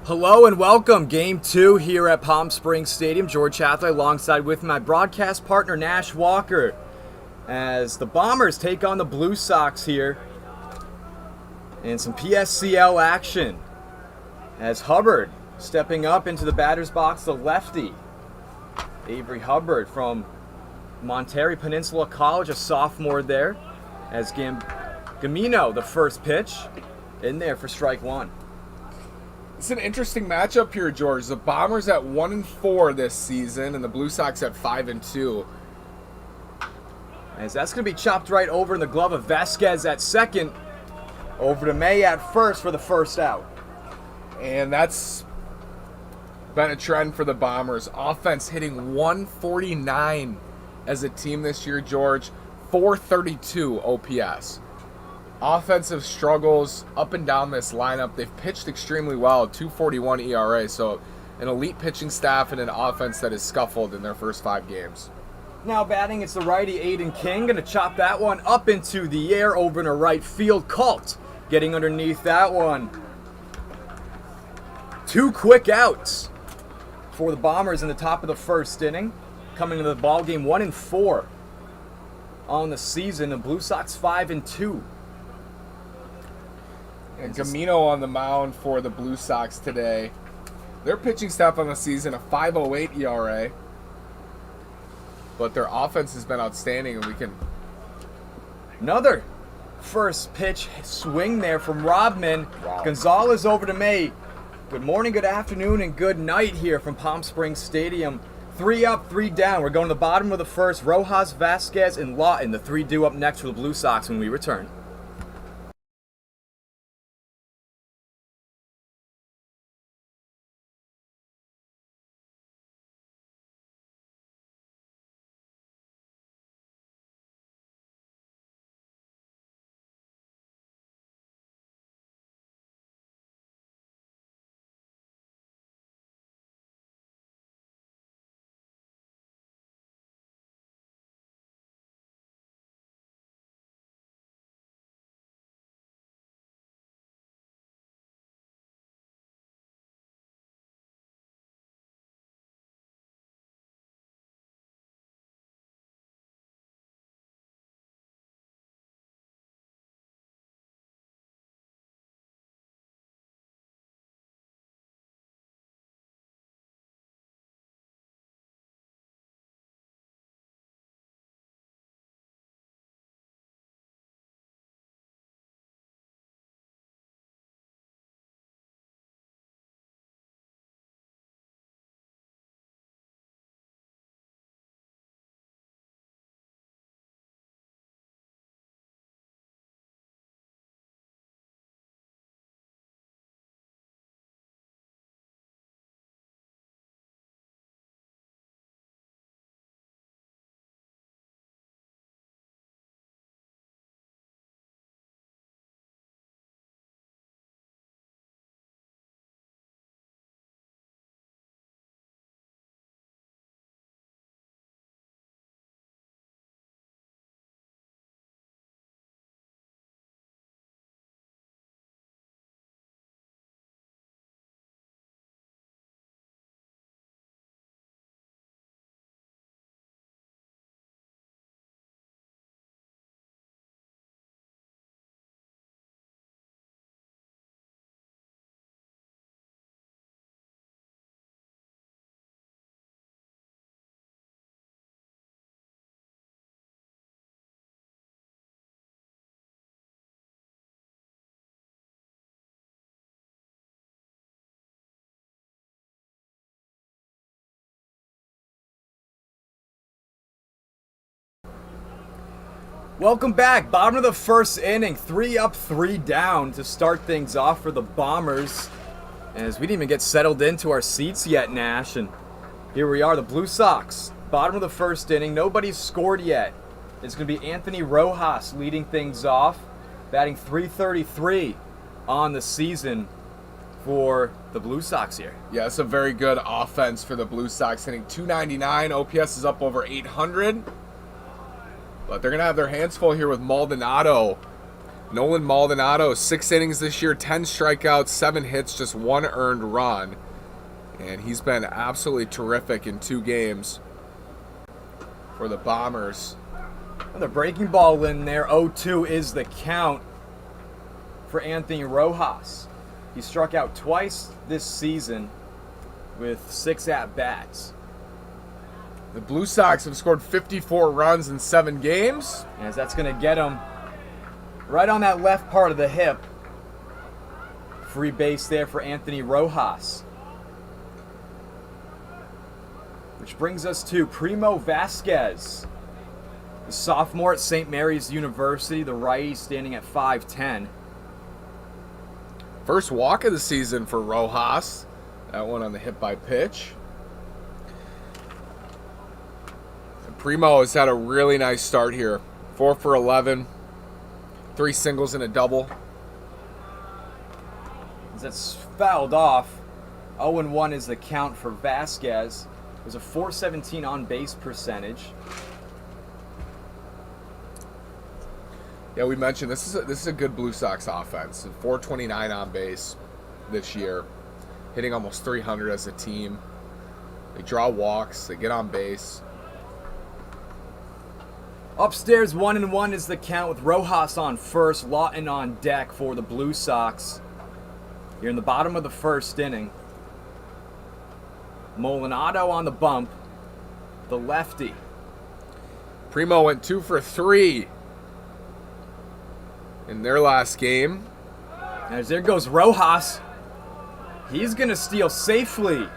Hello and welcome. Game 2 here at Palm Springs Stadium. George Hathaway alongside with my broadcast partner Nash Walker as the Bombers take on the Blue Sox here in some PSCL action. As Hubbard stepping up into the batter's box, the lefty. Avery Hubbard from Monterey Peninsula College, a sophomore there. As Gamino, the first pitch, in there for strike one. It's an interesting matchup here, George. The Bombers at 1-4 this season, and the Blue Sox at 5-2. As that's going to be chopped right over in the glove of Vasquez at second. Over to May at first for the first out. And that's been a trend for the Bombers. Offense hitting 149 as a team this year, George. 432 OPS. Offensive struggles up and down this lineup. They've pitched extremely well, 2.41 ERA, so an elite pitching staff and an offense that has scuffled in their first 5 games. Now batting, it's the righty Aiden King. Going to chop that one up into the air over in a right field. Colt getting underneath that one. 2 quick outs for the Bombers in the top of the first inning. Coming into the ball game 1-4 on the season. The Blue Sox 5-2. And Gamino on the mound for the Blue Sox today. Their pitching staff on the season, a 5.08 ERA. But their offense has been outstanding, and we can... Another first pitch swing there from Rodman. Wow. Gonzalez over to May. Good morning, good afternoon, and good night here from Palm Springs Stadium. 3 up, 3 down. We're going to the bottom of the first. Rojas, Vasquez, and Lawton. The 3 due up next for the Blue Sox when we return. Welcome back. Bottom of the first inning. 3 up, 3 down to start things off for the Bombers. As we didn't even get settled into our seats yet, Nash. And here we are, the Blue Sox. Bottom of the first inning. Nobody's scored yet. It's going to be Anthony Rojas leading things off. Batting .333 on the season for the Blue Sox here. Yeah, it's a very good offense for the Blue Sox, hitting .299. OPS is up over 800. But they're going to have their hands full here with Maldonado Nolan Maldonado, 6 innings this year, 10 strikeouts, 7 hits, just 1 earned run. And he's been absolutely terrific in 2 games for the Bombers. The breaking ball in there. 0-2 is the count for Anthony Rojas. He struck out twice this season with 6 at-bats. The Blue Sox have scored 54 runs in 7 games. As that's going to get him right on that left part of the hip. Free base there for Anthony Rojas. Which brings us to Primo Vasquez, the sophomore at St. Mary's University, the righty standing at 5'10". First walk of the season for Rojas. That one on the hit by pitch. And Primo has had a really nice start here. 4 for 11. 3 singles and a double. As it's fouled off. 0-1 is the count for Vasquez. It was a .417 on base percentage. Yeah, we mentioned this is a good Blue Sox offense. 429 on base this year, hitting almost 300 as a team. They draw walks, they get on base. Upstairs, 1-1 is the count with Rojas on first, Lawton on deck for the Blue Sox. Here in the bottom of the first inning. Molinado on the bump, the lefty. Primo went 2 for 3 in their last game. As there goes Rojas. He's going to steal safely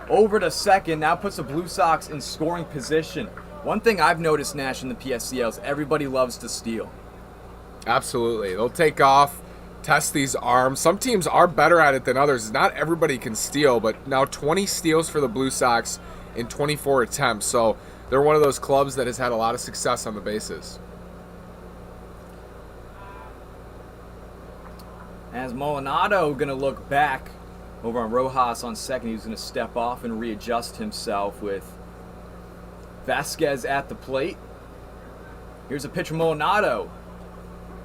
over to second. Now puts the Blue Sox in scoring position. One thing I've noticed, Nash, in the PSCL is everybody loves to steal. Absolutely. They'll take off, test these arms. Some teams are better at it than others. Not everybody can steal, but now 20 steals for the Blue Sox in 24 attempts. So they're one of those clubs that has had a lot of success on the bases. As Molinado going to look back over on Rojas on second. He's going to step off and readjust himself with Vasquez at the plate. Here's a pitch from Molinado.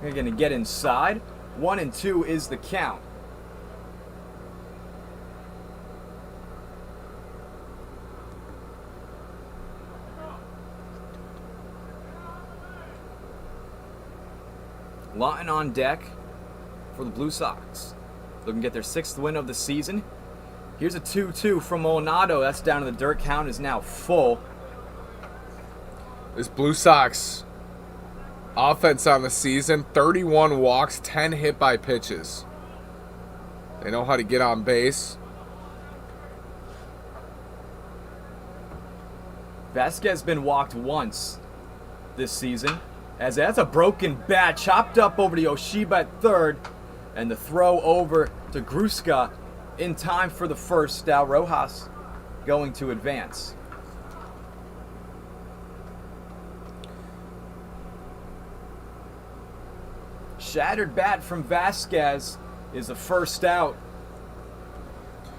They're going to get inside. 1-2 is the count. Lawton on deck for the Blue Sox. Looking to get their 6th win of the season. Here's a 2-2 from Molinado. That's down to the dirt. Count is now full. This Blue Sox offense on the season, 31 walks, 10 hit by pitches. They know how to get on base. Vasquez been walked once this season. As that's a broken bat, chopped up over to Yoshiba at third. And the throw over to Gruska in time for the first out. Rojas going to advance. Shattered bat from Vasquez is the first out.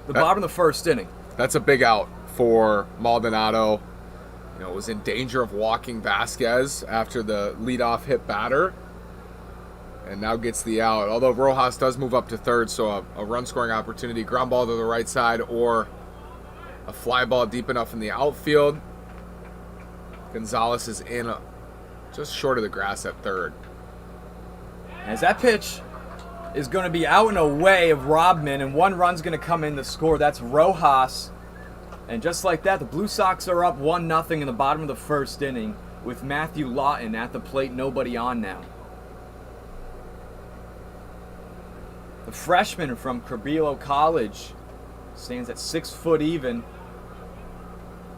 The bottom of the first inning. That's a big out for Maldonado. You know, was in danger of walking Vasquez after the leadoff hit batter. And now gets the out. Although Rojas does move up to third, so a run scoring opportunity. Ground ball to the right side or a fly ball deep enough in the outfield. Gonzalez is in just short of the grass at third. As that pitch is going to be out and away of Robman, and 1 run's going to come in to score. That's Rojas. And just like that, the Blue Sox are up 1-0 in the bottom of the first inning with Matthew Lawton at the plate, nobody on now. The freshman from Cabrillo College stands at 6 foot even,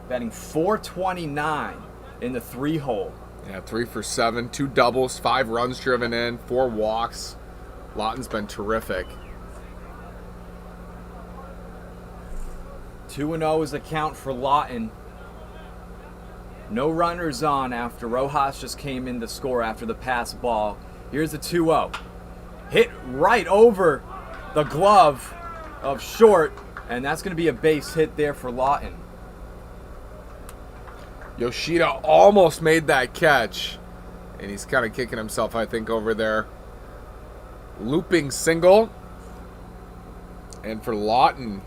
batting .429 in the 3-hole. Yeah, 3 for 7, 2 doubles, 5 runs driven in, 4 walks. Lawton's been terrific. 2-0 is the count for Lawton. No runners on after Rojas just came in to score after the pass ball. Here's the 2-0. Hit right over the glove of Short, and that's going to be a base hit there for Lawton. Yoshida almost made that catch, and he's kind of kicking himself, I think, over there. Looping single. And for Lawton,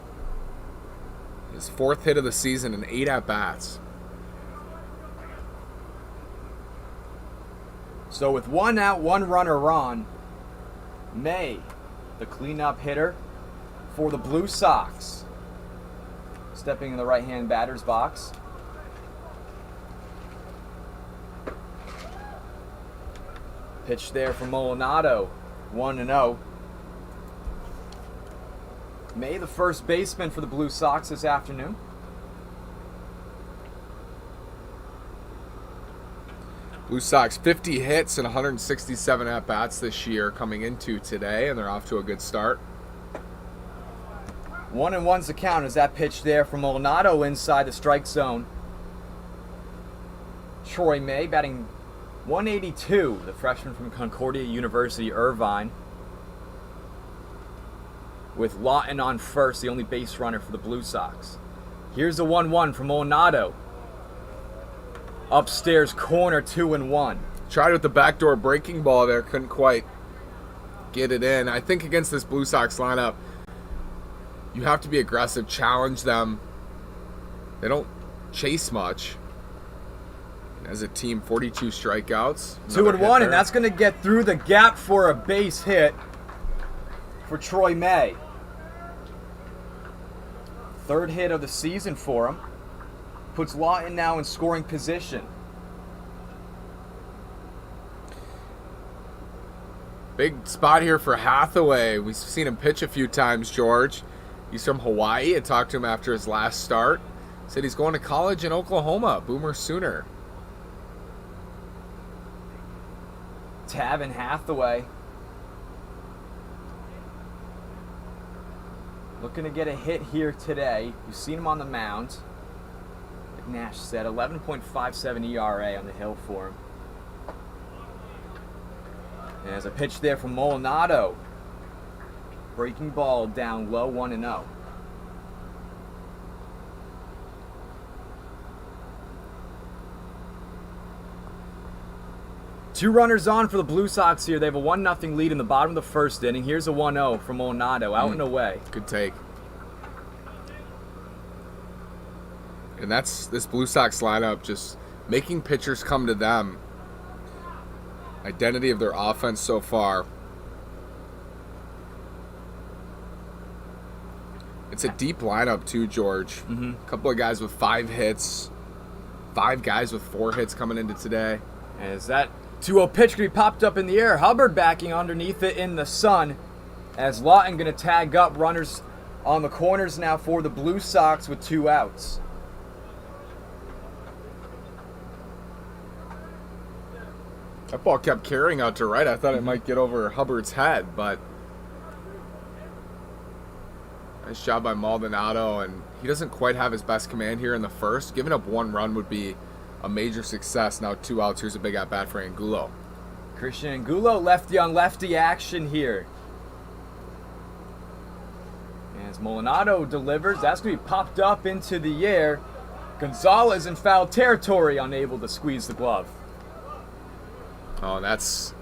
his 4th hit of the season and 8 at-bats. So with 1 out, 1 runner on, May, the cleanup hitter for the Blue Sox, stepping in the right-hand batter's box. Pitch there for Molinado, 1-0. May, the first baseman for the Blue Sox this afternoon. Blue Sox 50 hits and 167 at-bats this year coming into today, and they're off to a good start. 1-1's the count as that pitch there from Molinado inside the strike zone. Troy May batting 182, the freshman from Concordia University, Irvine. With Lawton on first, the only base runner for the Blue Sox. Here's the 1-1 from Molinado. Upstairs corner, 2-1. Tried with the backdoor breaking ball there, couldn't quite get it in. I think against this Blue Sox lineup, you have to be aggressive, challenge them. They don't chase much. As a team, 42 strikeouts. 2-1, and that's going to get through the gap for a base hit for Troy May. 3rd hit of the season for him. Puts Lawton now in scoring position. Big spot here for Hathaway. We've seen him pitch a few times, George. He's from Hawaii. I talked to him after his last start. Said he's going to college in Oklahoma, Boomer Sooner. Tavin Hathaway. Looking to get a hit here today. You've seen him on the mound. Like Nash said, 11.57 ERA on the hill for him. And there's a pitch there from Molinado. Breaking ball down low, 1-0. Two runners on for the Blue Sox here. They have a 1-0 lead in the bottom of the 1st inning. Here's a 1-0 from Molinado, out and away. Good take. And that's this Blue Sox lineup, just making pitchers come to them. Identity of their offense so far. It's a deep lineup too, George. A couple of guys with 5 hits. 5 guys with 4 hits coming into today. As that 2-0 pitch could be popped up in the air. Hubbard backing underneath it in the sun. As Lawton going to tag up runners on the corners now for the Blue Sox with 2 outs. That ball kept carrying out to right. I thought it might get over Hubbard's head, but nice job by Maldonado, and he doesn't quite have his best command here in the first. Giving up 1 run would be a major success. Now 2 outs. Here's a big at-bat for Angulo. Christian Angulo, lefty on lefty action here. As Molinado delivers, that's going to be popped up into the air. Gonzalez in foul territory, unable to squeeze the glove. Oh, that's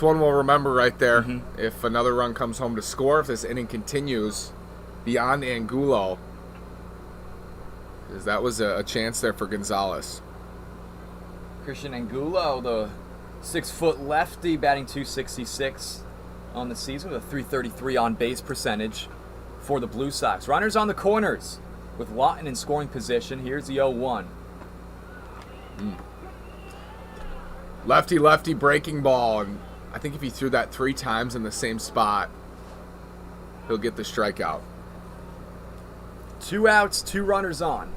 one we'll remember right there. If another run comes home to score, if this inning continues beyond Angulo, because that was a chance there for Gonzalez. Christian Angulo, the 6-foot lefty, batting .266 on the season with a .333 on base percentage for the Blue Sox. Runners on the corners with Lawton in scoring position. Here's the 0-1. Lefty breaking ball, and I think if he threw that 3 times in the same spot, he'll get the strikeout. 2 outs, 2 runners on.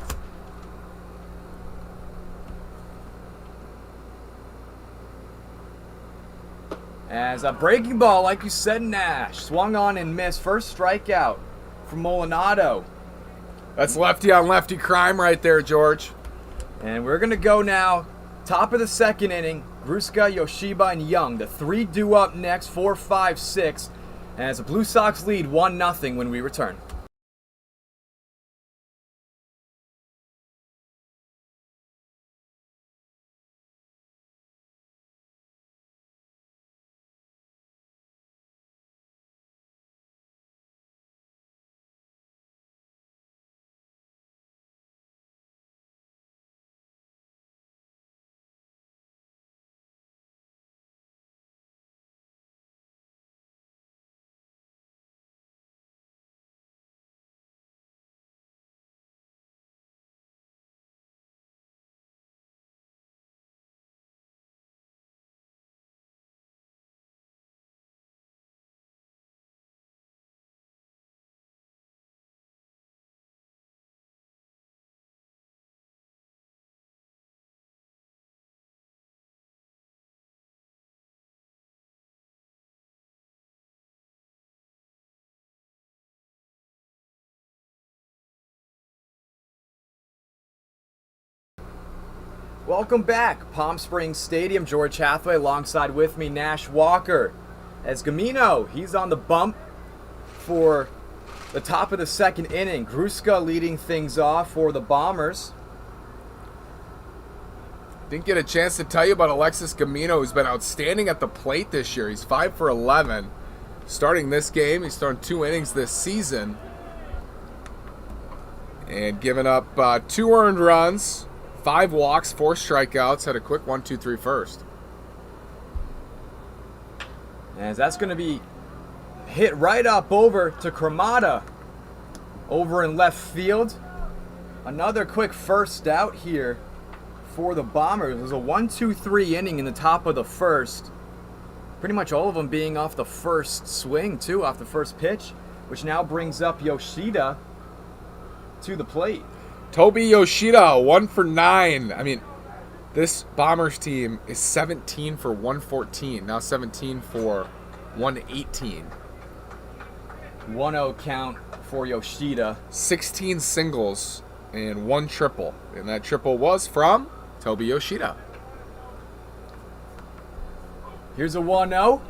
As a breaking ball, like you said, Nash swung on and missed. First strikeout from Molinado. That's lefty on lefty crime right there, George. And we're going to go now. Top of the 2nd inning, Gruska, Yoshiba, and Young. The 3 due up next, 4, 5, 6. As the Blue Sox lead 1-0 when we return. Welcome back, Palm Springs Stadium. George Hathaway alongside with me, Nash Walker. As Gamino, he's on the bump for the top of the second inning. Gruska leading things off for the Bombers. Didn't get a chance to tell you about Alexis Gamino, who's been outstanding at the plate this year. He's 5 for 11. Starting this game, he's thrown 2 innings this season. And given up 2 earned runs, 5 walks, 4 strikeouts, had a quick 1-2-3 first. As that's going to be hit right up over to Cremata over in left field. Another quick first out here for the Bombers. It was a 1-2-3 inning in the top of the first. Pretty much all of them being off the first swing, too, off the first pitch, which now brings up Yoshida to the plate. Toby Yoshida, 1 for 9. I mean, this Bombers team is 17 for 114, now 17 for 118. 1-0 count for Yoshida. 16 singles and 1 triple. And that triple was from Toby Yoshida. Here's a 1-0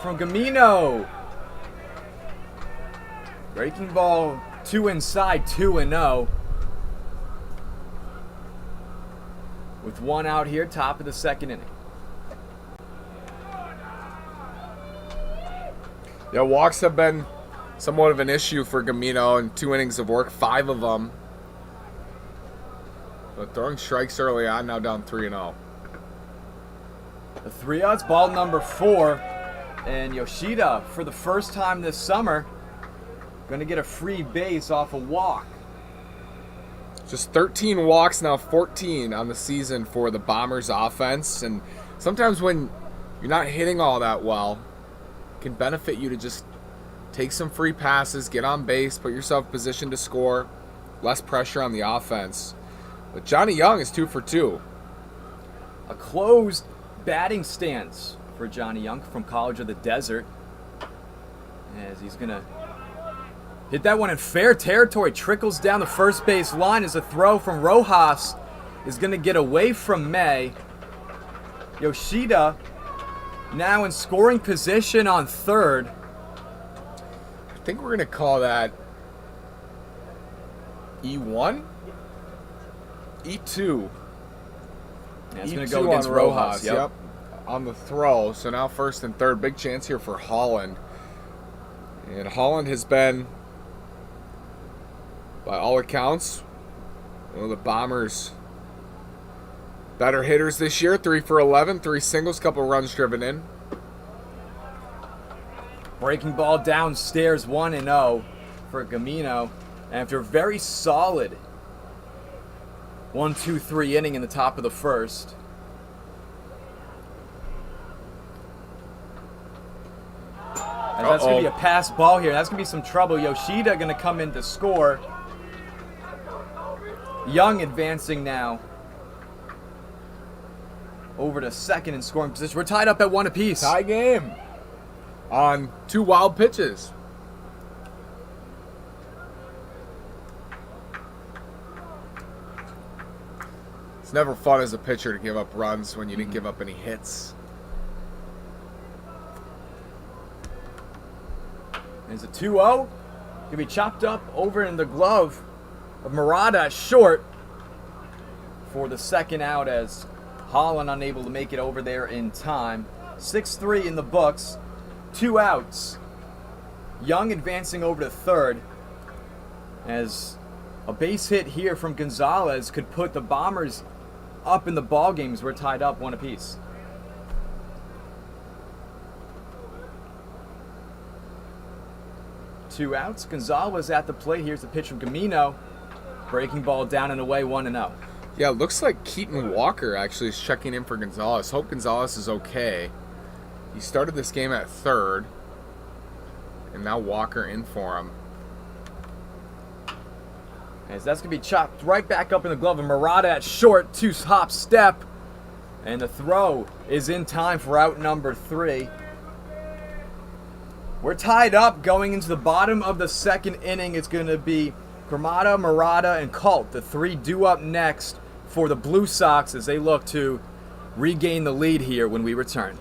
from Gamino. Breaking ball 2 inside, 2-0. With 1 out here, top of the second inning. Yeah, walks have been somewhat of an issue for Gamino in 2 innings of work, 5 of them. But throwing strikes early on, now down 3-0. The 3-outs, ball number 4. And Yoshida, for the first time this summer, going to get a free base off a walk. Just 13 walks, now 14 on the season for the Bombers offense. And sometimes when you're not hitting all that well, it can benefit you to just take some free passes, get on base, put yourself in position to score, less pressure on the offense. But Johnny Young is 2 for 2. A closed batting stance for Johnny Young from College of the Desert. As he's going to hit that one in fair territory. Trickles down the first base line as a throw from Rojas is going to get away from May. Yoshida now in scoring position on third. I think we're going to call that E1? E2. Yeah, it's E2 going to go against on Rojas. Yep. On the throw. So now first and third. Big chance here for Holland. And Holland has been, by all accounts, one of the Bombers' better hitters this year. 3 for 11, 3 singles, couple runs driven in. Breaking ball downstairs, 1-0 for Gamino. After a very solid 1-2-3 inning in the top of the first. And that's going to be a pass ball here. That's going to be some trouble. Yoshida going to come in to score. Young advancing now over to second in scoring position. We're tied up at 1 apiece. Tie game on 2 wild pitches. It's never fun as a pitcher to give up runs when you didn't give up any hits. There's a 2-0. Going to be chopped up over in the glove of Murata at short for the second out as Holland unable to make it over there in time. 6-3 in the books. 2 outs. Young advancing over to third as a base hit here from Gonzalez could put the Bombers up in the ball games. We're tied up 1 apiece. Two outs. Gonzalez at the plate. Here's the pitch from Gamino. Breaking ball down and away, 1-0. Yeah, it looks like Keaton Walker actually is checking in for Gonzalez. Hope Gonzalez is okay. He started this game at third, and now Walker in for him. As that's going to be chopped right back up in the glove of Murata at short, 2-hop step. And the throw is in time for out number 3. We're tied up going into the bottom of the second inning. It's going to be Cremata, Murata, and Colt. The 3 due up next for the Blue Sox as they look to regain the lead here when we return.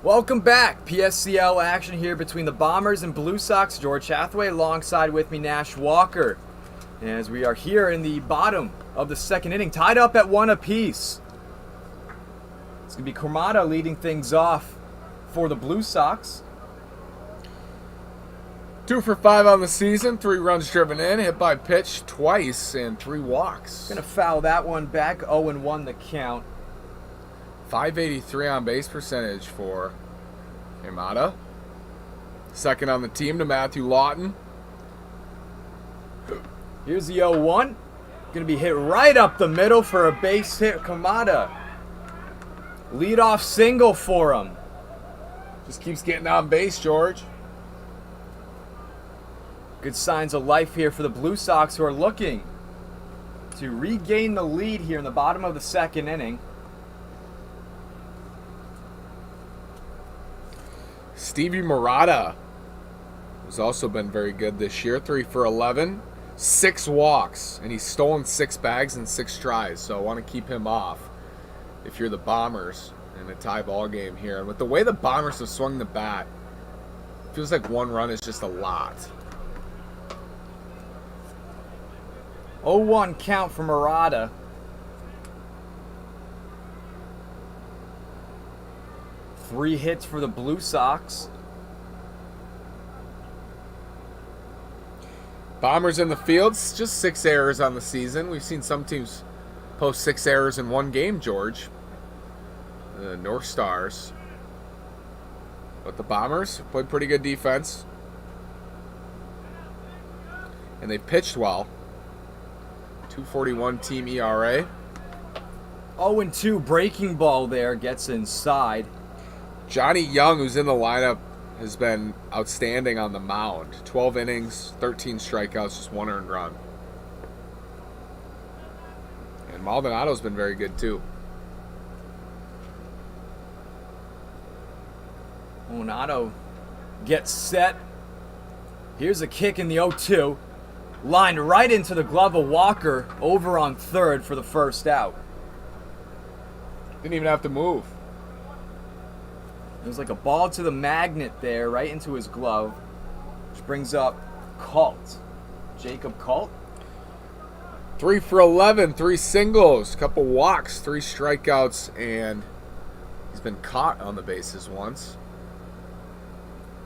Welcome back. PSCL action here between the Bombers and Blue Sox. George Hathaway alongside with me, Nash Walker. As we are here in the bottom of the second inning, tied up at 1 apiece. It's going to be Cremata leading things off for the Blue Sox. 2 for 5 on the season, 3 runs driven in, hit by pitch twice, and 3 walks. Going to foul that one back, 0-1 the count. .583 on base percentage for Cremata. Second on the team to Matthew Lawton. Here's the 0-1. Going to be hit right up the middle for a base hit. Cremata. Leadoff single for him. Just keeps getting on base, George. Good signs of life here for the Blue Sox, who are looking to regain the lead here in the bottom of the second inning. Stevie Murata has also been very good this year. 3 for 11, 6 walks, and he's stolen 6 bags in 6 tries. So I want to keep him off if you're the Bombers in a tie ball game here. And with the way the Bombers have swung the bat, it feels like 1 run is just a lot. 0-1 count for Murata. Three hits for the Blue Sox. Bombers in the fields, just 6 errors on the season. We've seen some teams post 6 errors in 1 game, George. The North Stars. But the Bombers played pretty good defense. And they pitched well. 2.41 team ERA. 0-2 breaking ball there, gets inside. Johnny Young, who's in the lineup, has been outstanding on the mound. 12 innings, 13 strikeouts, just 1 earned run. And Maldonado's been very good too. Maldonado gets set. Here's a kick in the 0-2. Lined right into the glove of Walker over on third for the first out. Didn't even have to move. It was like a ball to the magnet there, right into his glove. Which brings up Colt. Jacob Colt. 3 for 11, 3 singles, couple walks, 3 strikeouts, and he's been caught on the bases once.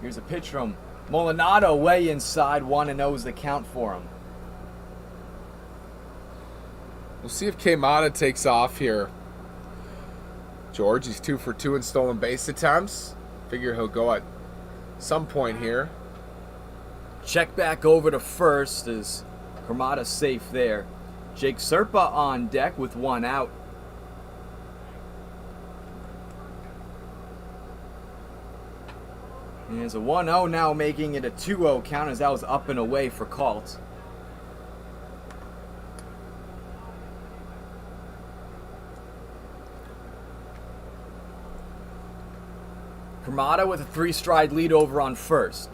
Here's a pitch from Molinado way inside, 1-0 is the count for him. We'll see if Queimada takes off here. George, he's 2 for 2 in stolen base attempts. Figure he'll go at some point here. Check back over to first as Cremata safe there. Jake Serpa on deck with 1 out. And it's a 1-0 now, making it a 2-0 count as that was up and away for Colt. Cremata with a 3-stride lead over on first.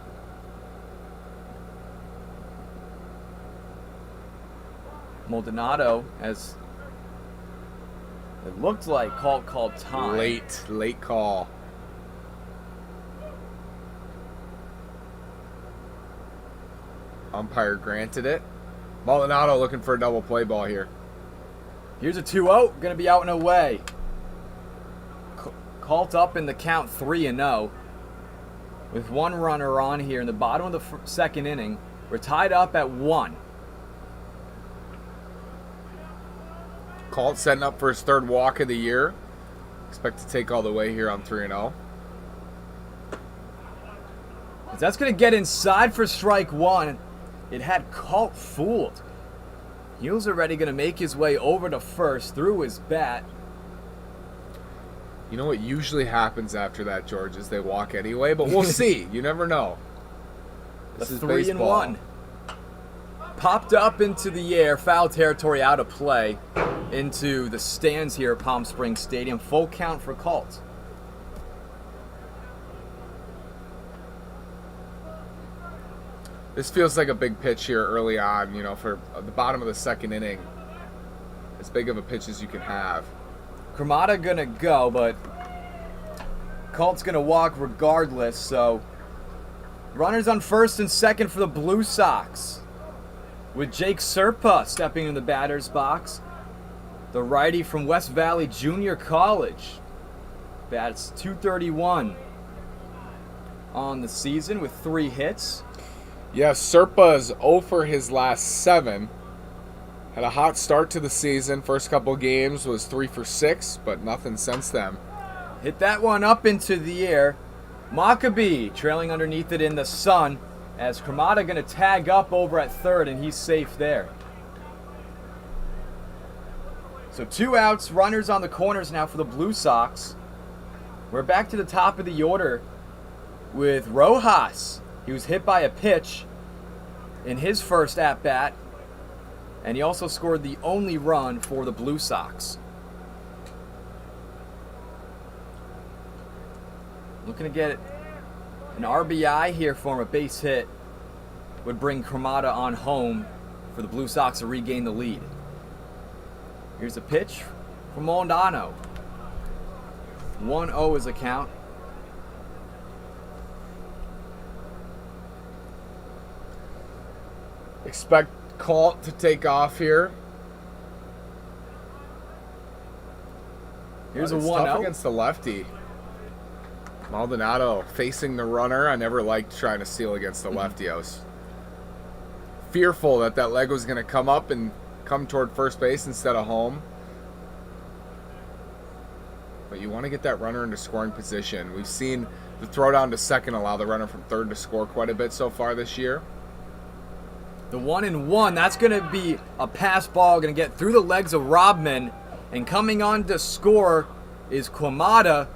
Maldonado, as it looked like called time. Late call. Umpire granted it. Maldonado looking for a double play ball here. Here's a 2-0, going to be out and away. Called up in the count 3-0 with one runner on here in the bottom of the second inning. We're tied up at 1. Colt setting up for his third walk of the year. Expect to take all the way here on 3-0. That's going to get inside for strike 1. It had Colt fooled. He was already going to make his way over to first through his bat. You know what usually happens after that, George, is they walk anyway, but we'll see. You never know. This is 3-1. Popped up into the air, foul territory, out of play, into the stands here at Palm Springs Stadium. Full count for Colt. This feels like a big pitch here early on, for the bottom of the second inning. As big of a pitch as you can have. Cremata gonna go, but Colt's gonna walk regardless, so runners on first and second for the Blue Sox. With Jake Serpa stepping in the batter's box. The righty from West Valley Junior College. Bats .231 on the season with 3 hits. Yeah, Serpa's 0 for his last 7. Had a hot start to the season. First couple games was 3 for 6, but nothing since then. Hit that one up into the air. Maccabee trailing underneath it in the sun, as Cremata going to tag up over at third, and he's safe there. So 2 outs, runners on the corners now for the Blue Sox. We're back to the top of the order with Rojas. He was hit by a pitch in his first at-bat, and he also scored the only run for the Blue Sox. Looking to get an RBI here for him, a base hit would bring Cremata on home for the Blue Sox to regain the lead. Here's a pitch from Maldonado. 1-0 is the count. Expect Colt to take off here. Here's a It's 1-0 tough against the lefty. Maldonado facing the runner. I never liked trying to steal against the lefty. I was fearful that leg was going to come up and come toward first base instead of home. But you want to get that runner into scoring position. We've seen the throw down to second allow the runner from third to score quite a bit so far this year. The 1-1, that's going to be a pass ball, going to get through the legs of Robman. And coming on to score is Cremata.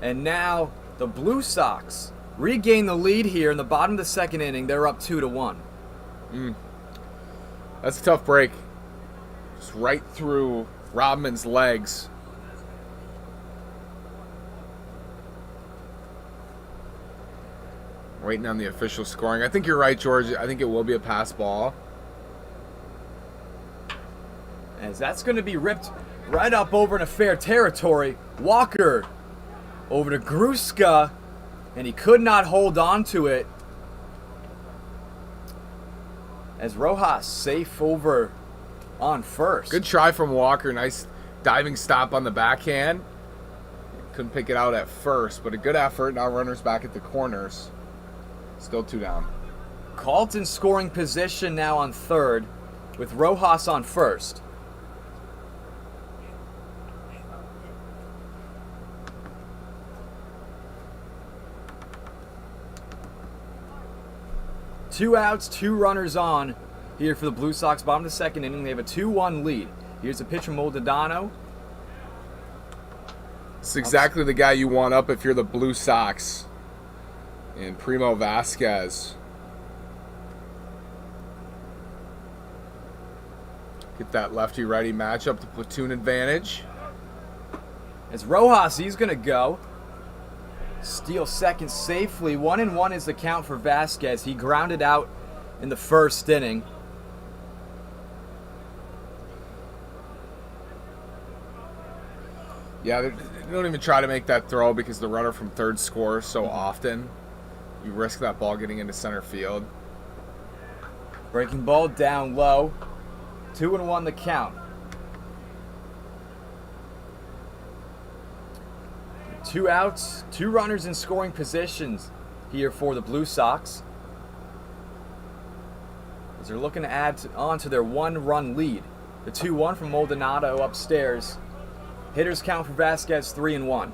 And now the Blue Sox regain the lead here in the bottom of the second inning. They're up 2-1. That's a tough break. Just right through Robman's legs. Waiting on the official scoring. I think you're right, George. I think it will be a pass ball. As that's going to be ripped right up over into fair territory. Walker over to Gruska, and he could not hold on to it. As Rojas safe over on first. Good try from Walker. Nice diving stop on the backhand. Couldn't pick it out at first, but a good effort. Now runners back at the corners. Still 2 down. Colton scoring position now on third with Rojas on first. Two outs, 2 runners on here for the Blue Sox. Bottom of the second inning, they have a 2-1 lead. Here's a pitch from Maldonado. It's exactly the guy you want up if you're the Blue Sox. And Primo Vasquez. Get that lefty-righty matchup, the platoon advantage. As Rojas, he's going to go. Steal second safely. 1-1 is the count for Vasquez. He grounded out in the first inning. Yeah, they don't even try to make that throw because the runner from third scores so often. You risk that ball getting into center field. Breaking ball down low. 2-1 the count. 2 outs, 2 runners in scoring positions here for the Blue Sox, as they're looking to add on to their 1-run lead. The 2-1 from Maldonado upstairs. Hitters count for Vasquez 3-1.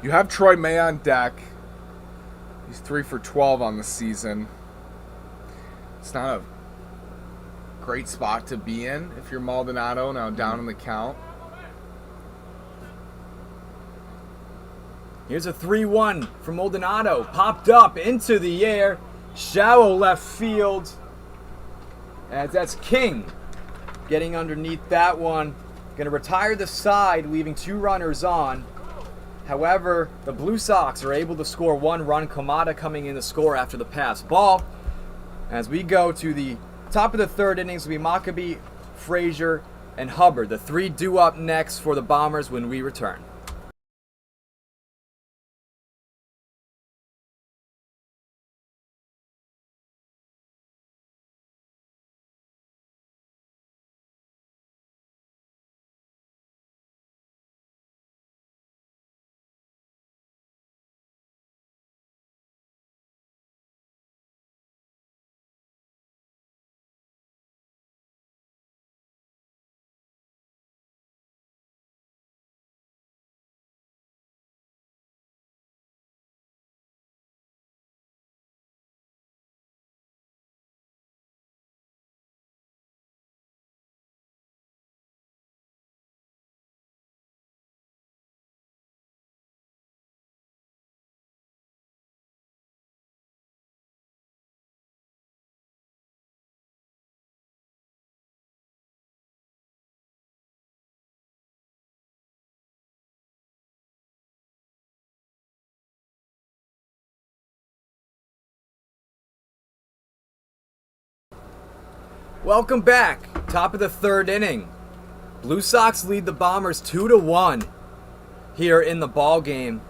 You have Troy May on deck. He's 3 for 12 on the season. It's not a great spot to be in if you're Maldonado, now down in the count. Here's a 3-1 from Maldonado. Popped up into the air. Shallow left field. As that's King getting underneath that one. Going to retire the side, leaving 2 runners on. However, the Blue Sox are able to score 1 run. Kamada coming in to score after the pass ball. As we go to the top of the 3rd innings, will be Maccabee, Frazier, and Hubbard. The 3 due up next for the Bombers when we return. Welcome back. Top of the 3rd inning. Blue Sox lead the Bombers 2-1 here in the ball game.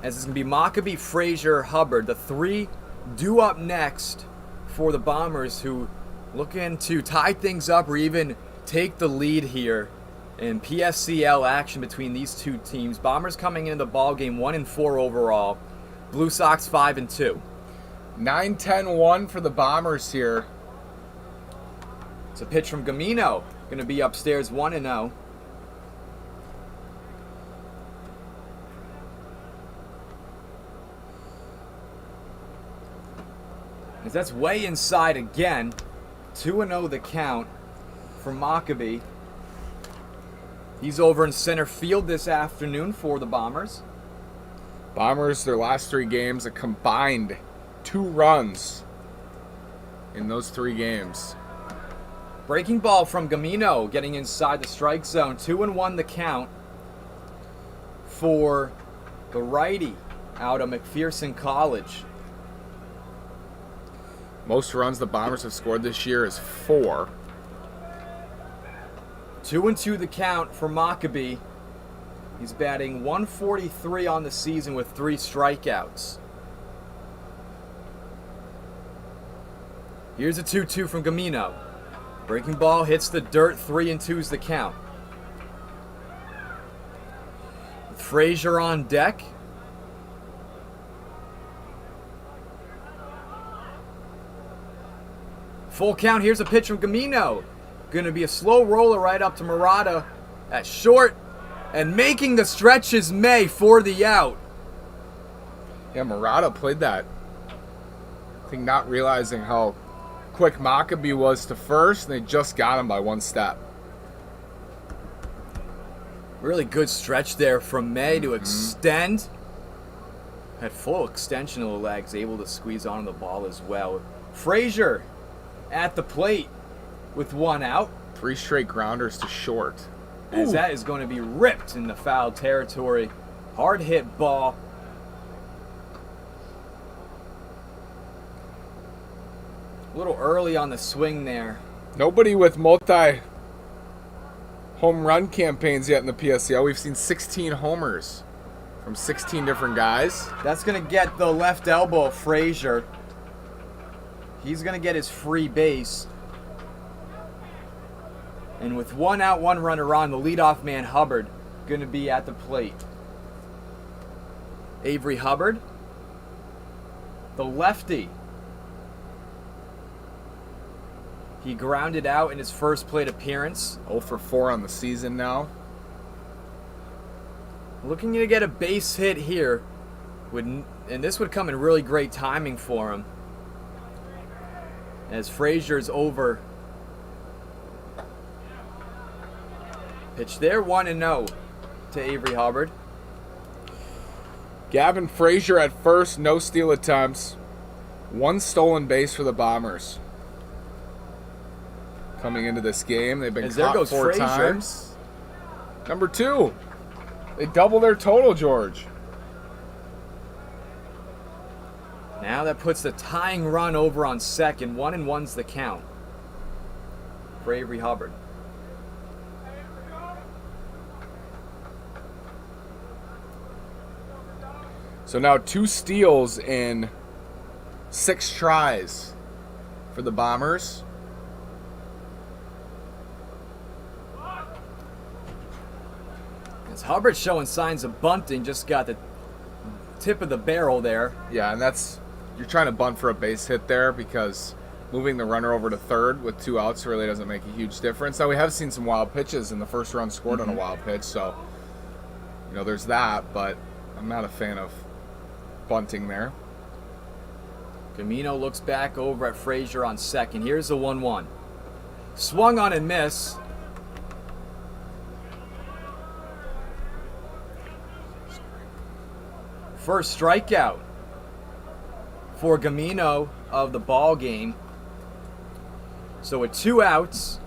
As it's going to be Maccabee, Frazier, Hubbard. The 3 due up next for the Bombers, who looking to tie things up or even take the lead here in PSCL action between these 2 teams. Bombers coming into the ball game 1-4 overall. Blue Sox 5-2. 9-10-1 for the Bombers here. It's a pitch from Gamino. Going to be upstairs 1-0. As that's way inside again. 2-0 the count for Maccabee. He's over in center field this afternoon for the Bombers. Bombers, their last 3 games, a combined 2 runs in those 3 games. Breaking ball from Gamino, getting inside the strike zone. 2-1 the count for the righty out of McPherson College. Most runs the Bombers have scored this year is 4. 2-2 the count for Maccabee. He's batting .143 on the season with 3 strikeouts. Here's a 2-2 from Gamino. Breaking ball hits the dirt. 3-2's the count. Frazier on deck. Full count. Here's a pitch from Gamino. Going to be a slow roller right up to Murata at short. And making the stretch is May for the out. Yeah, Murata played that. I think not realizing how quick Maccabee was to first, and they just got him by 1 step. Really good stretch there from May to extend. Had full extension of the legs, able to squeeze onto the ball as well. Frazier at the plate with 1 out. 3 straight grounders to short. As that is going to be ripped in the foul territory. Hard hit ball. A little early on the swing there. Nobody with multi-home home run campaigns yet in the PSCL. We've seen 16 homers from 16 different guys. That's going to get the left elbow of Frazier. He's going to get his free base. And with 1 out, 1 runner on, the leadoff man, Hubbard, going to be at the plate. Avery Hubbard, the lefty. He grounded out in his first plate appearance. 0 for 4 on the season now. Looking to get a base hit here. And this would come in really great timing for him. As Frazier's over. Pitch there, 1-0 to Avery Hubbard. Gavin Frazier at first, no steal attempts. 1 stolen base for the Bombers. Coming into this game, they've been caught 4 times. Number 2. They double their total, George. Now that puts the tying run over on second. 1-1's the count for Avery Hubbard. So now 2 steals in 6 tries for the Bombers. As Hubbard showing signs of bunting, just got the tip of the barrel there. Yeah, and that's, you're trying to bunt for a base hit there because moving the runner over to third with 2 outs really doesn't make a huge difference. Now we have seen some wild pitches, and the first run scored on a wild pitch, so there's that, but I'm not a fan of bunting there. Camino looks back over at Frazier on second. Here's the 1-1. Swung on and miss. First strikeout for Gamino of the ball game. So with 2 outs,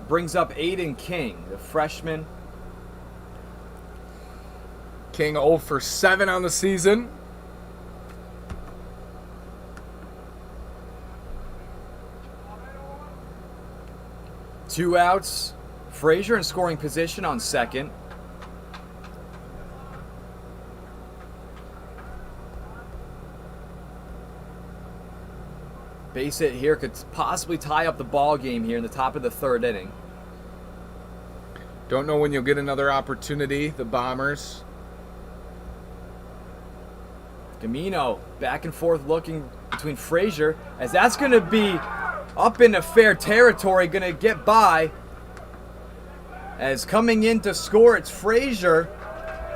brings up Aiden King, the freshman. King 0 for 7 on the season. Two outs. Frazier in scoring position on second. Base hit here could possibly tie up the ball game here in the top of the 3rd inning. Don't know when you'll get another opportunity, the Bombers. Gamino back and forth looking between Frazier, as that's going to be up into fair territory, going to get by. As coming in to score, it's Frazier.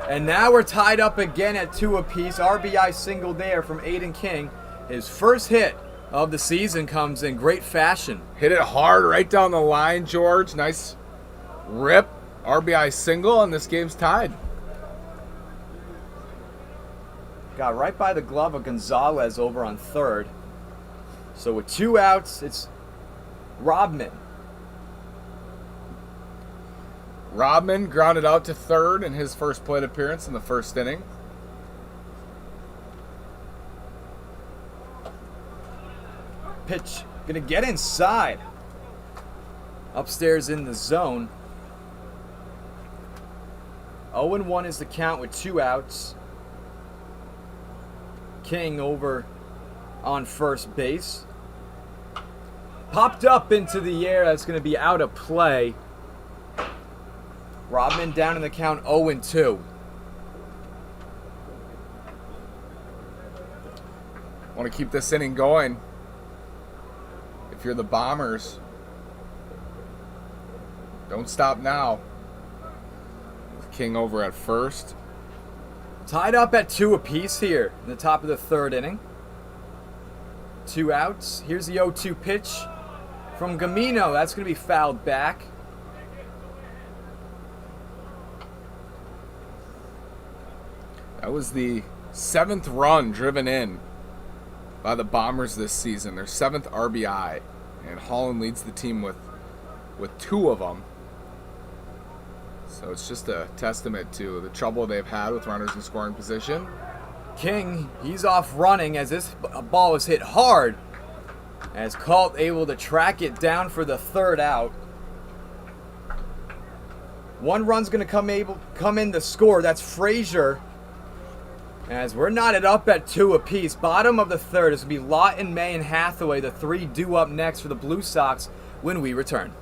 And now we're tied up again at 2 apiece. RBI single there from Aiden King. His first hit of the season comes in great fashion. Hit it hard right down the line, George. Nice rip. RBI single, and this game's tied. Got right by the glove of Gonzalez over on third. So with 2 outs, it's Rodman. Rodman grounded out to third in his first plate appearance in the 1st inning. Pitch gonna get inside. Upstairs in the zone. 0-1 is the count with 2 outs. King over on first base. Popped up into the air. That's going to be out of play. Rodman down in the count 0-2. Want to keep this inning going. If you're the Bombers, don't stop now. With King over at first. Tied up at 2 apiece here in the top of the 3rd inning. 2 outs. Here's the 0-2 pitch from Gamino. That's going to be fouled back. That was the 7th run driven in by the Bombers this season. Their 7th RBI. And Holland leads the team with 2 of them. So it's just a testament to the trouble they've had with runners in scoring position. King, he's off running as this ball is hit hard. As Colt able to track it down for the 3rd out. One run's going to come in to score. That's Frazier. As we're knotted up at 2 apiece. Bottom of the third is going to be Lawton, May, and Hathaway. The 3 due up next for the Blue Sox when we return.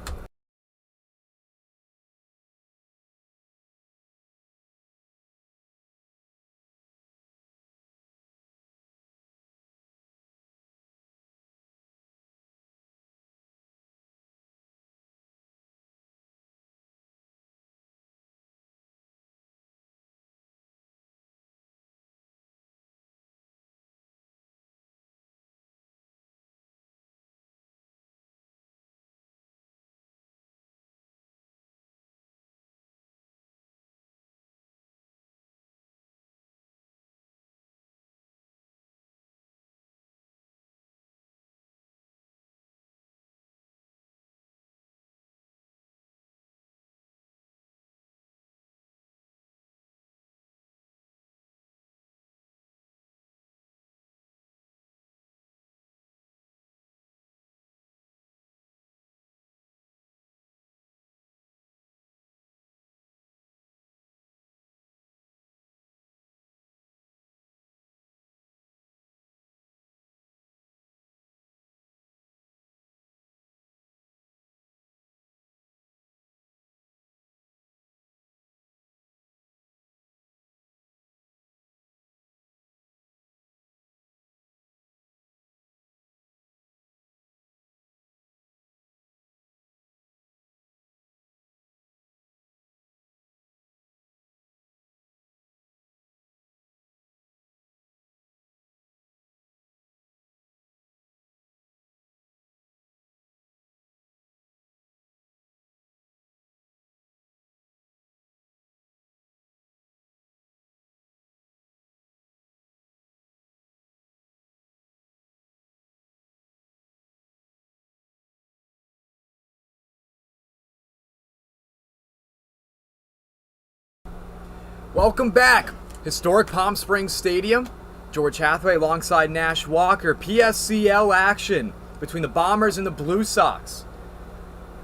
Welcome back. Historic Palm Springs Stadium. George Hathaway alongside Nash Walker. PSCL action between the Bombers and the Blue Sox.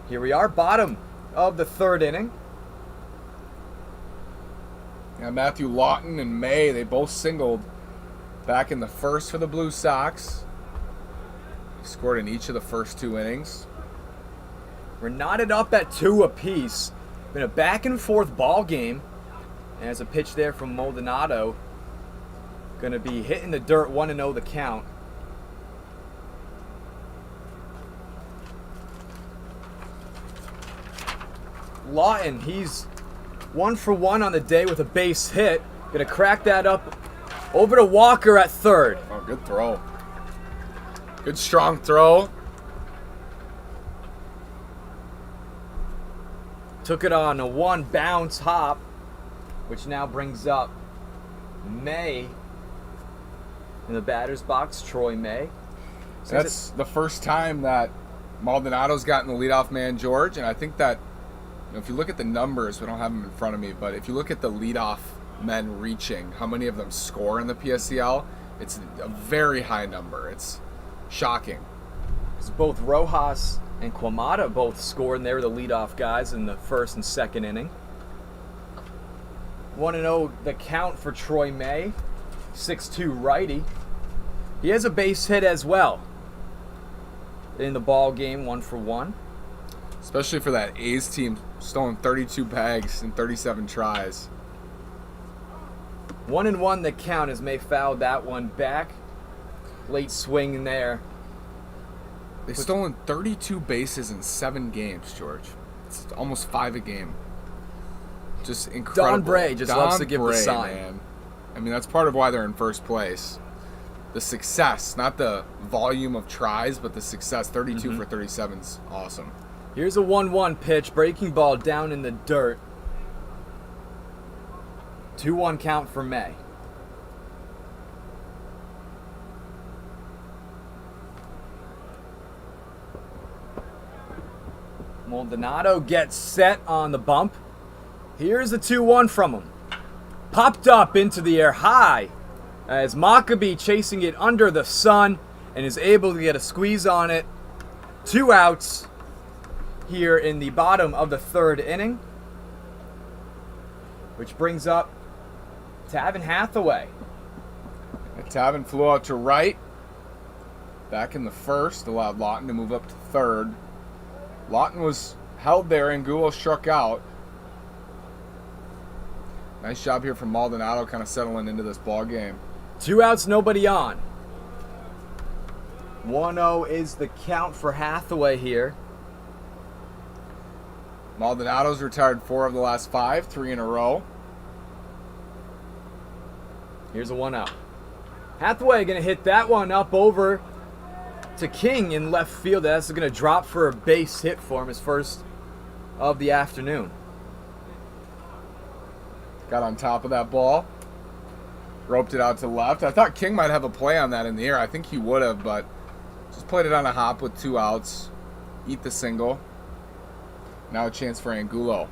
Here we are, bottom of the third inning. Yeah, Matthew Lawton and May, they both singled back in the first for the Blue Sox. They scored in each of the first 2 innings. We're knotted up at 2 apiece. Been a back and forth ball game. And there's a pitch there from Maldonado. Going to be hitting the dirt, 1-0 the count. Lawton, he's 1 for 1 on the day with a base hit. Going to crack that up over to Walker at third. Oh, good throw. Good strong throw. Took it on a 1 bounce hop, which now brings up May in the batter's box, Troy May. So that's the first time that Maldonado's gotten the leadoff man, George, and I think that, if you look at the numbers, we don't have them in front of me, but if you look at the leadoff men reaching, how many of them score in the PSCL, it's a very high number. It's shocking. It's both Rojas and Quamada both scored, and they were the leadoff guys in the first and second inning. 1-0 the count for Troy May, 6'2" righty. He has a base hit as well in the ball game, 1 for 1. Especially for that A's team, stolen 32 bags in 37 tries. 1-1 the count as May fouled that one back. Late swing in there. They've stolen 32 bases in 7 games, George. It's almost 5 a game. Just incredible. Don Bray just loves to give the sign. Man. I mean, that's part of why they're in first place. The success, not the volume of tries, but the success. 32 for 37 is awesome. Here's a 1-1 pitch, breaking ball down in the dirt. 2-1 count for May. Maldonado gets set on the bump. Here's the 2-1 from him. Popped up into the air high as Maccabee chasing it under the sun and is able to get a squeeze on it. 2 outs here in the bottom of the third inning. which brings up Tavin Hathaway. And Tavin flew out to right. Back in the first, allowed Lawton to move up to third. Lawton was held there, and Angulo struck out. Nice job here from Maldonado, kind of settling into this ball game. 2 outs, nobody on. 1-0 is the count for Hathaway here. Maldonado's retired 4 of the last 5, 3 in a row. Here's a 1 out. Hathaway going to hit that one up over to King in left field. That's going to drop for a base hit for him, his first of the afternoon. Got on top of that ball. Roped it out to left. I thought King might have a play on that in the air. I think he would have, but just played it on a hop with 2 outs. Eat the single. Now a chance for Angulo.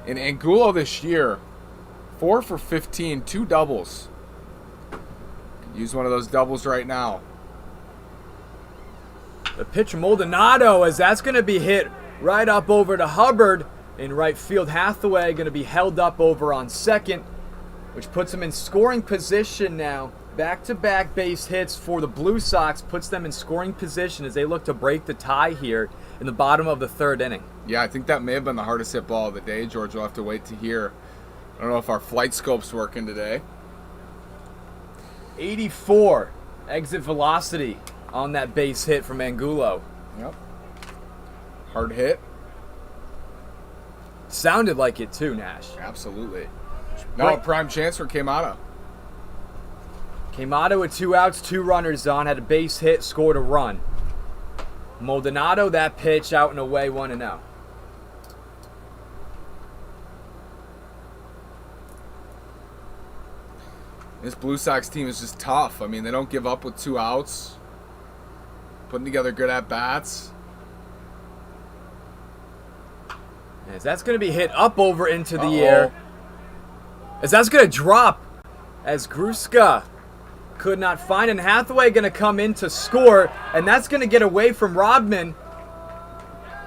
And Angulo this year, 4 for 15, 2 doubles. Could use one of those doubles right now. The pitch Maldonado, as that's going to be hit right up over to Hubbard in right field. Hathaway going to be held up over on second, which puts him in scoring position now. Back-to-back base hits for the Blue Sox puts them in scoring position as they look to break the tie here in the bottom of the 3rd inning. Yeah, I think that may have been the hardest hit ball of the day, George. We'll have to wait to hear. I don't know if our flight scope's working today. 84 exit velocity on that base hit from Angulo. Yep. Hard hit. Sounded like it too, Nash. Absolutely. Now a prime chance for Queimada. Queimada with 2 outs, 2 runners on, had a base hit, scored a run. Maldonado, that pitch out and away, 1-0. This Blue Sox team is just tough. I mean, they don't give up with 2 outs. Putting together good at-bats. As that's going to be hit up over into the air. As that's going to drop. As Gruska could not find, and Hathaway going to come in to score. And that's going to get away from Rodman.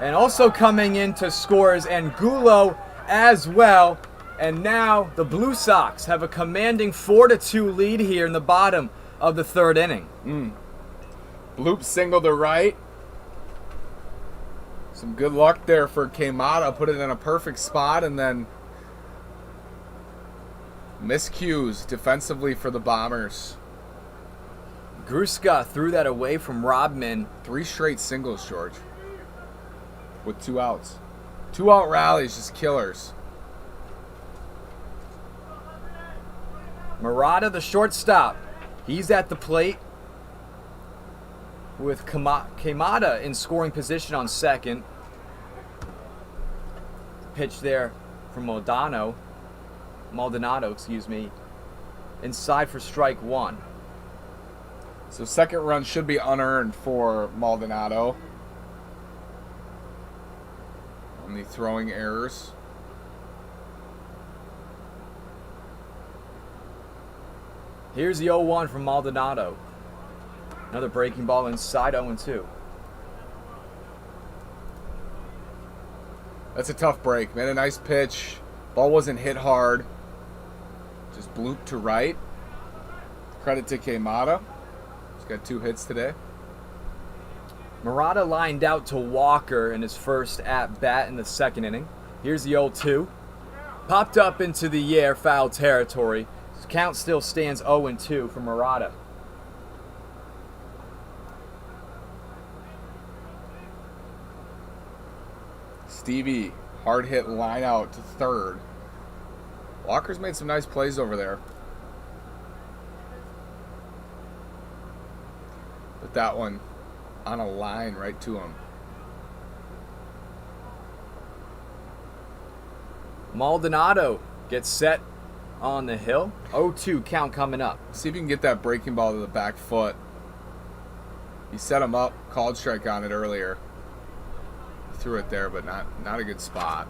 And also coming in to score is Angulo as well. And now the Blue Sox have a commanding 4-2 lead here in the bottom of the 3rd inning. Bloop single to right. Some good luck there for Queimada. Put it in a perfect spot and then miscues defensively for the Bombers. Gruska threw that away from Rodman. 3 straight singles, George. With 2 outs. 2 out rallies, just killers. Murata, the shortstop, he's at the plate with Queimada in scoring position on second. Pitch there from Maldonado, inside for strike 1. So second run should be unearned for Maldonado on the throwing errors. Here's the 0-1 from Maldonado. Another breaking ball inside, 0-2. That's a tough break, man. A nice pitch. Ball wasn't hit hard. Just blooped to right. Credit to Queimada. He's got 2 hits today. Murata lined out to Walker in his first at-bat in the 2nd inning. Here's the 0-2. Popped up into the air, foul territory. Count still stands 0-2 for Murata. Stevie, hard hit line out to third. Walker's made some nice plays over there. But that one on a line right to him. Maldonado gets set on the hill. 0-2 count coming up. See if you can get that breaking ball to the back foot. He set him up, called strike on it earlier. Threw it there, but not a good spot.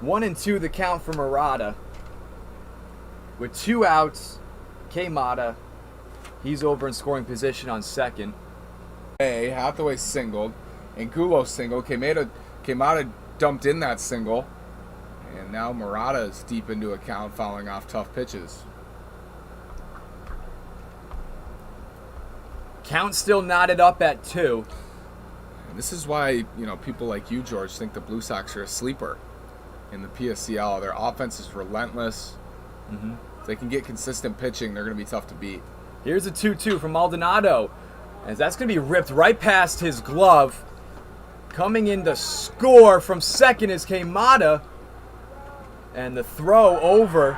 1-2 the count for Murata. With 2 outs, Queimada, he's over in scoring position on second. Hathaway singled. Angulo singled. Queimada dumped in that single. And now Murata is deep into a count, fouling off tough pitches. Count still knotted up at 2. And this is why, people like you, George, think the Blue Sox are a sleeper in the PSCL. Their offense is relentless. If they can get consistent pitching, they're going to be tough to beat. Here's a 2-2 from Maldonado, as that's going to be ripped right past his glove. Coming in to score from second is Queimada. And the throw over,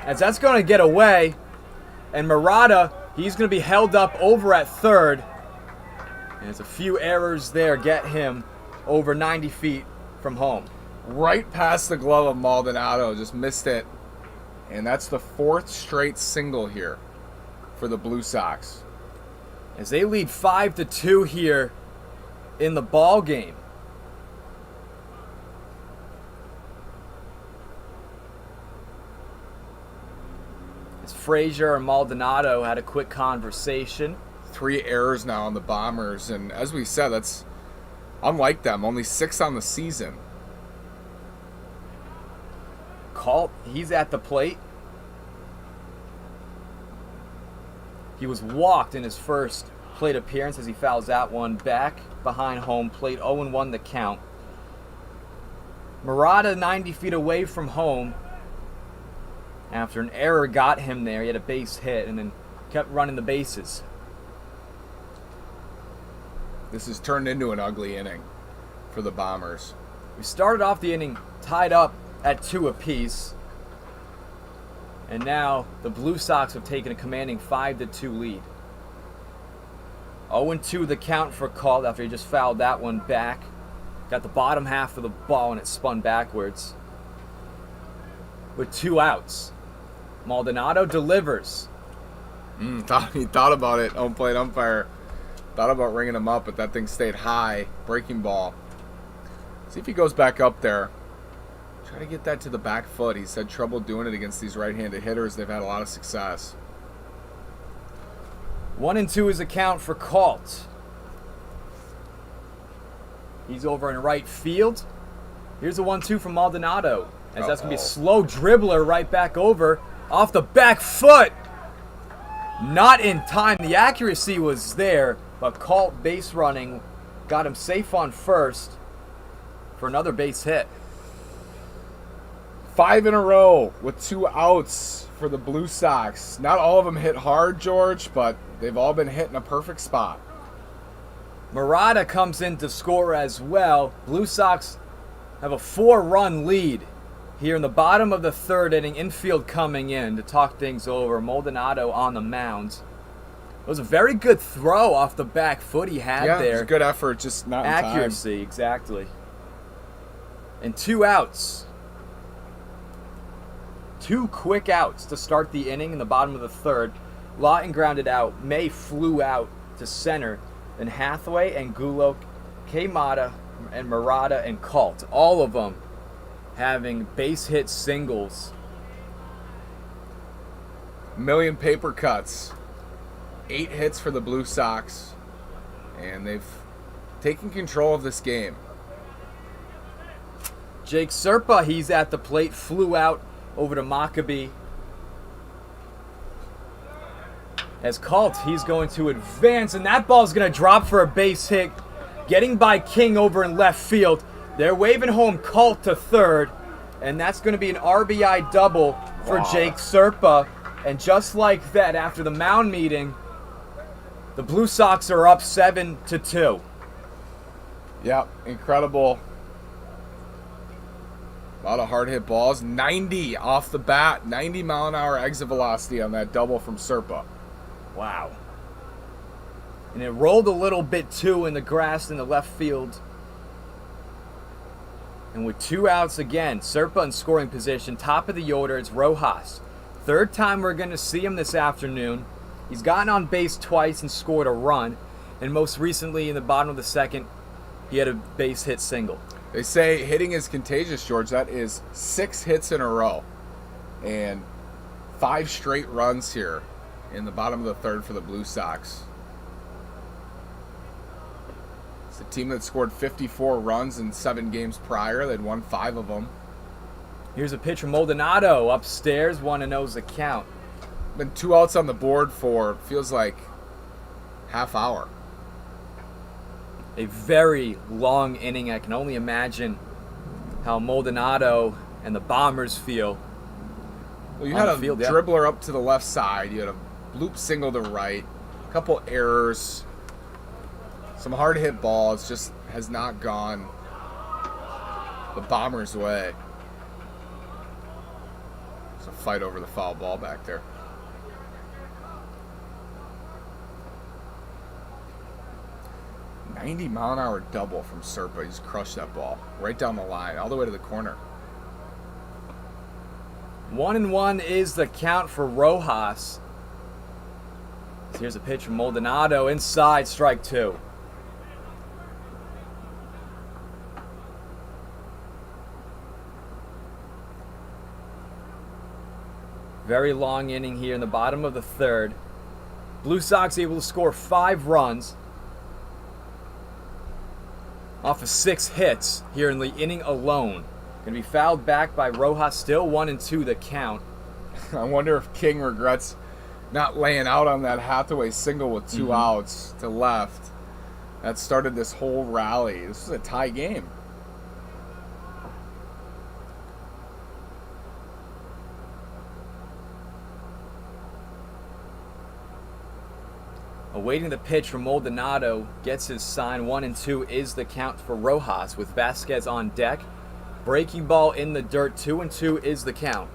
as that's going to get away. And Murata, he's going to be held up over at third. And there's a few errors there, get him over 90 feet from home. Right past the glove of Maldonado, just missed it. And that's the 4th straight single here for the Blue Sox. As they lead 5-2 here in the ball game. As Frazier and Maldonado had a quick conversation. 3 errors now on the Bombers, and as we said, that's unlike them. Only 6 on the season. Colt, he's at the plate. He was walked in his first plate appearance as he fouls that one back behind home plate. 0-1 the count. Murata 90 feet away from home. After an error got him there, he had a base hit and then kept running the bases. This has turned into an ugly inning for the Bombers. We started off the inning tied up at 2 apiece. And now the Blue Sox have taken a commanding 5-2 lead. 0-2 the count for Colt after he just fouled that one back. Got the bottom half of the ball and it spun backwards. With 2 outs. Maldonado delivers. He thought about it. Home plate umpire thought about ringing him up, but that thing stayed high. Breaking ball. See if he goes back up there. Try to get that to the back foot. He's had trouble doing it against these right-handed hitters. They've had a lot of success. 1-2 is the count for Colt. He's over in right field. Here's a 1-2 from Maldonado. As that's going to be a slow dribbler right back over. Off the back foot. Not in time. The accuracy was there, but Colt base running got him safe on first for another base hit. 5 in a row with 2 outs for the Blue Sox. Not all of them hit hard, George, but they've all been hit in a perfect spot. Murata comes in to score as well. Blue Sox have a 4-run lead here in the bottom of the 3rd inning. Infield coming in to talk things over. Maldonado on the mound. It was a very good throw off the back foot he had there. Yeah, it was a good effort, just not in time. Accuracy, exactly. And 2 outs. 2 quick outs to start the inning in the bottom of the 3rd. Lawton grounded out. May flew out to center. Then Hathaway and Gulo, Queimada, and Murata and Colt. All of them having base hit singles. Million paper cuts. 8 hits for the Blue Sox. And they've taken control of this game. Jake Serpa, he's at the plate. Flew out over to Maccabee. As Colt, he's going to advance, and that ball's going to drop for a base hit. Getting by King over in left field. They're waving home Colt to third, and that's going to be an RBI double for Jake Serpa. And just like that, after the mound meeting, the Blue Sox are up 7-2. Yep, incredible. A lot of hard hit balls. 90 off the bat. 90 mile an hour exit velocity on that double from Serpa. Wow. And it rolled a little bit too in the grass in the left field. And with 2 outs again, Serpa in scoring position, top of the order, it's Rojas. 3rd time we're going to see him this afternoon. He's gotten on base twice and scored a run. And most recently in the bottom of the 2nd, he had a base hit single. They say hitting is contagious, George. That is 6 hits in a row. And 5 straight runs here in the bottom of the 3rd for the Blue Sox. It's a team that scored 54 runs in 7 games prior. They'd won 5 of them. Here's a pitch from Maldonado upstairs. 1-0's the count. Been 2 outs on the board for, feels like, half hour. A very long inning. I can only imagine how Maldonado and the Bombers feel. Well, you had a field, dribbler up to the left side. You had a bloop single to right. A couple errors. Some hard hit balls. Just has not gone the Bombers' way. It's a fight over the foul ball back there. "90-mile-an-hour double from Serpa. He's crushed that ball right down the line, all the way to the corner." 1-1 is the count for Rojas. Here's a pitch from Maldonado inside, strike 2. Very long inning here in the bottom of the third. Blue Sox able to score 5 runs off of 6 hits here in the inning alone. Going to be fouled back by Rojas. Still 1-2 the count. I wonder if King regrets not laying out on that Hathaway single with 2 outs to left. That started this whole rally. This was a tie game. Awaiting the pitch from Maldonado, gets his sign. 1-2 is the count for Rojas with Vasquez on deck. Breaking ball in the dirt. 2-2 is the count.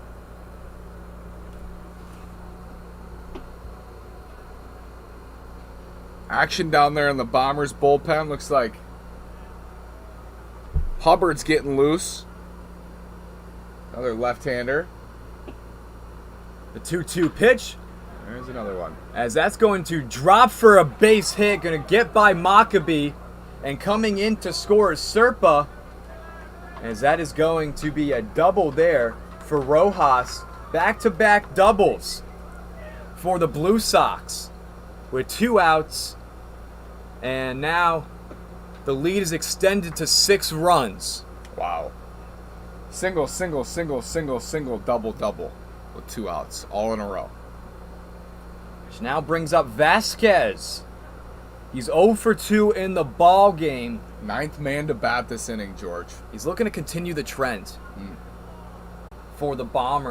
Action down there in the Bombers bullpen. Looks like Hubbard's getting loose. Another left-hander. The 2-2 pitch. There's another one. As that's going to drop for a base hit. Going to get by Maccabee. And coming in to score is Serpa. As that is going to be a double there for Rojas. Back-to-back doubles for the Blue Sox with 2 outs. And now the lead is extended to 6 runs. Wow. Single, single, single, single, single, double, double with 2 outs all in a row. Which now brings up Vasquez. He's 0 for 2 in the ball game. 9th man to bat this inning, George. He's looking to continue the trend for the Bombers.